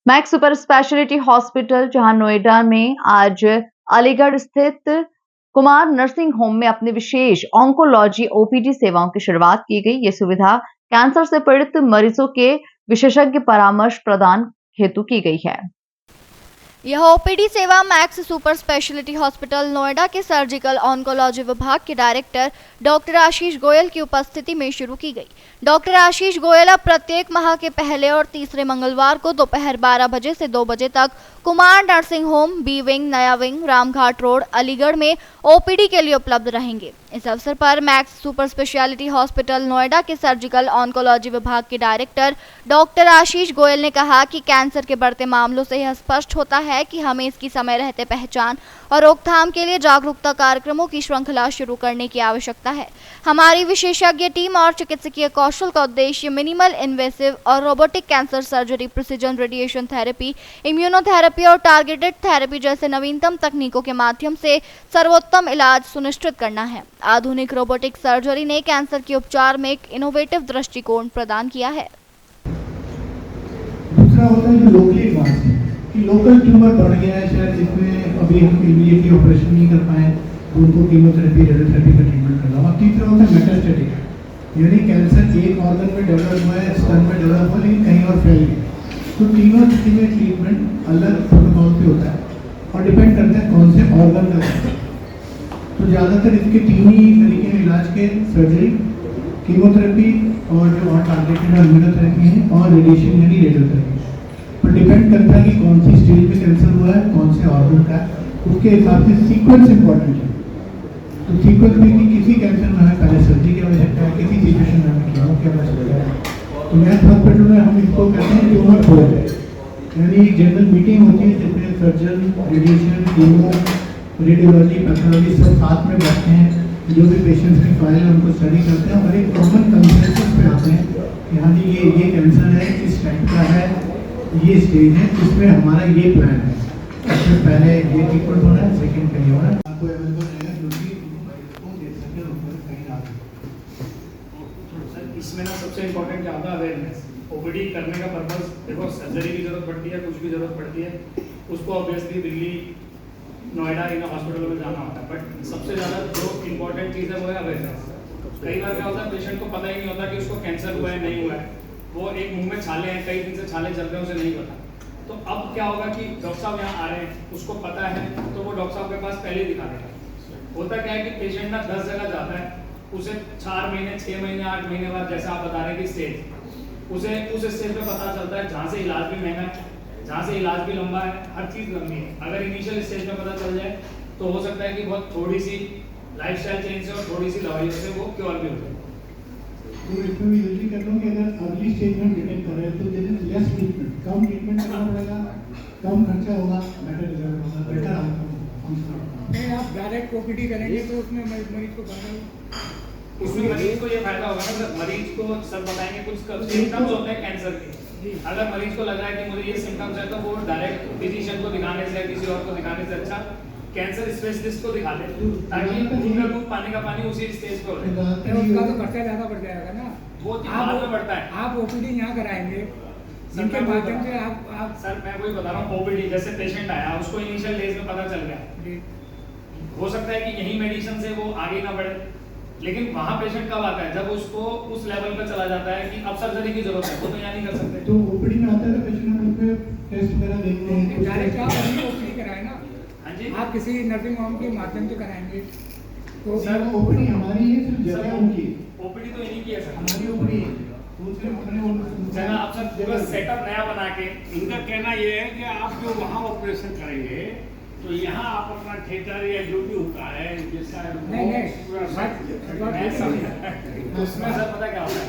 Max super speciality hospital जहां नोएडा में आज अलीगढ़ स्थित कुमार नर्सिंग होम में अपनी विशेष ऑन्कोलॉजी ओपीडी सेवाओं की शुरुआत की गई। ये सुविधा कैंसर से पीड़ित मरीजों के विशेषज्ञ परामर्श प्रदान हेतु की गई है। यह ओपीडी सेवा max super speciality hospital Noida के सर्जिकल ऑन्कोलॉजी विभाग के डायरेक्टर डॉक्टर आशीष गोयल की उपस्थिति में शुरू की गई। डॉक्टर आशीष गोयल अब प्रत्येक माह के पहले और तीसरे मंगलवार को दोपहर 12 बजे से 2 बजे तक Kumar nursing home, B wing, नया विंग, रामघाट रोड, अलीगढ़ में ओपीडी के लिए उपलब्ध रहेंगे। इस अवसर पर Max super speciality hospital Noida के सर्जिकल ऑन्कोलॉजी विभाग के डायरेक्टर डॉक्टर आशीष गोयल ने कहा कि कैंसर के बढ़ते मामलों से यह स्पष्ट होता है कि हमें इसकी समय रहते पहचान और रोकथाम के लिए जागरूकता कार्यक्रमों की श्रृंखला शुरू करने की आवश्यकता है। हमारी विशेषज्ञ टीम और चिकित्सकीय कौशल का उद्देश्य मिनिमल इन्वेसिव और robotic cancer surgery, precision radiation therapy, immunotherapy और टारगेटेड थेरेपी जैसे नवीनतम तकनीकों के माध्यम से सर्वोत्तम इलाज सुनिश्चित करना है। आधुनिक रोबोटिक सर्जरी ने कैंसर के उपचार में एक इनोवेटिव दृष्टिकोण प्रदान किया है। दूसरा होता है जो लोकली एडवांस है कि लोकल ट्यूमर बढ़ गया है शायद, जिसमें अभी हम इमीडिएटली ऑपरेशन नहीं कर पाए तो उनको कीमोथेरेपी, रेडियोथेरेपी का ट्रीटमेंट करना। और तीसरा होता है मेटास्टेटिक, यानी कैंसर एक ऑर्गन में डेवलप हुआ है, स्तन में डेवलप हुआ लेकिन कहीं और फैल गया। तो तीनों स्थिति में ट्रीटमेंट अलग प्रोटोकॉल पे होता है और डिपेंड करता है कौन से ऑर्गन का। तो ज़्यादातर इसके तीन ही तरीके हैं इलाज के, सर्जरी, कीमोथेरेपी और जो और टारगेटेड इम्यूनोथेरेपी है, और रेडिएशन यानी रेडियोथेरेपी। पर डिपेंड करता है कि कौन सी स्टेज में कैंसर हुआ है, कौन से ऑर्गन का है, उसके हिसाब से सीक्वेंस इंपॉर्टेंट है। तो सीक्वेंस में कि किसी कैंसर में हमें पहले सर्जरी की आवश्यकता है, किसी सिचुएशन में हमें कीमो की आवश्यकता है। तो मैक्स हॉस्पिटल में हम इसको कहते हैं ट्यूमर फोर्म, यानी एक जनरल मीटिंग होती है जिसमें surgeon, radiation, chemo, radiology, pathology सब साथ में बैठते हैं, जो भी पेशेंट्स की फाइल है उनको स्टडी करते हैं और एक कॉमन कंसेंसस पे आते हैं कि हाँ जी ये कैंसर है, इस टाइप का है, ये स्टेज है, इसमें हमारा ये प्लान है। सबसे पहले ये ट्रीटमेंट होना है, सेकेंड कहीं होना है, आपको अवेलेबल रहेगा जो कि उनको देख सके और कहीं ना सर। इसमें ना सबसे इम्पोर्टेंट क्या होता है अवेयरनेस। ओपीडी करने का पर्पस देखो, सर्जरी की जरूरत पड़ती है, कुछ भी जरूरत पड़ती है, उसको ऑब्वियसली दिल्ली, नोएडा इन हॉस्पिटलों में जाना होता है। बट सबसे ज़्यादा जो इम्पोर्टेंट चीज़ है वो है अवेयरनेस। कई बार क्या होता है, पेशेंट को पता ही नहीं होता कि उसको कैंसर हुआ है, नहीं हुआ है। वो एक मुंह में छाले हैं, कई दिन से छाले चल रहे हैं, उसे नहीं पता। तो अब क्या होगा कि डॉक्टर साहब यहाँ आ रहे हैं, उसको पता है तो वो डॉक्टर साहब के पास पहले ही दिखा देगा। होता क्या है कि पेशेंट ना 10 जगह जाता है, उसे 4 महीने, 6 महीने, 8 महीने बाद, जैसा आप बता रहे हैं कि स्टेज, उसे उस स्टेज पे पता चलता है जहाँ से इलाज भी महंगा है, जहाँ से इलाज भी लंबा है, हर चीज़ लंबी है। अगर इनिशियल स्टेज में पता चल जाए तो हो सकता है कि बहुत थोड़ी सी लाइफस्टाइल चेंज से और थोड़ी सी दवाइयों से वो क्योर भी हो जाए। तो इसमें भी जल्दी कर लूँ कि अगर अर्ली स्टेज में हम डिटेक्ट कर रहे हैं तो there is less treatment, come treatment करना पड़ेगा, कम खर्चा होगा, बेटर रिजल्ट होगा, बेटर आउटकम। नहीं, आप डायरेक्ट ओपीडी करेंगे तो उसमें मरीज को फायदा, उसमें मरीज को ये फायदा होगा ना सर। मरीज को सर बताएंगे कुछ सिम्टम्स होते हैं कैंसर के। अगर मरीज को लग रहा है कि मुझे ये सिम्टम्स है तो वो डायरेक्ट फिजिशियन को दिखाने से, किसी और को दिखाने से अच्छा कैंसर स्पेशलिस्ट को दिखा दे, ताकि दूध दूध पानी का पानी उसी स्टेज पे हो जाए। उसका तो खर्चा ज़्यादा बढ़ जाएगा ना। वो बाद में बढ़ता है। आप ओपीडी यहाँ कराएंगे जिनके माध्यम से आप सर मैं वही बता रहा हूँ, ओपीडी जैसे पेशेंट आया, उसको इनिशियल डेज में पता चल गया, हो सकता है कि यही मेडिसिन से वो आगे ना बढ़े, लेकिन वहाँ पेशेंट कब आता है, जब उसको उस लेवल पे चला जाता है कि अब सर्जरी की जरूरत है, वो तो यहाँ नहीं कर सकते। तो ओपीडी में आता है तो पेशेंट हम पे टेस्ट वगैरह देखते हैं, डायरेक्ट आप ओपीडी कराए ना। हाँ जी, आप किसी नर्सिंग होम के माध्यम से कराएंगे तो सर ओपीडी हमारी है, सिर्फ जगह उनकी, ओपीडी तो इन्हीं की है सर, हमारी ओपीडी है, तो सिर्फ अपने जगह आप सर पूरा सेटअप नया बना के। इनका कहना ये है कि आप जो वहाँ ऑपरेशन करेंगे तो यहाँ आप अपना थिएटर या जो भी होता है जैसा नहीं उसमें सर पता क्या होता है,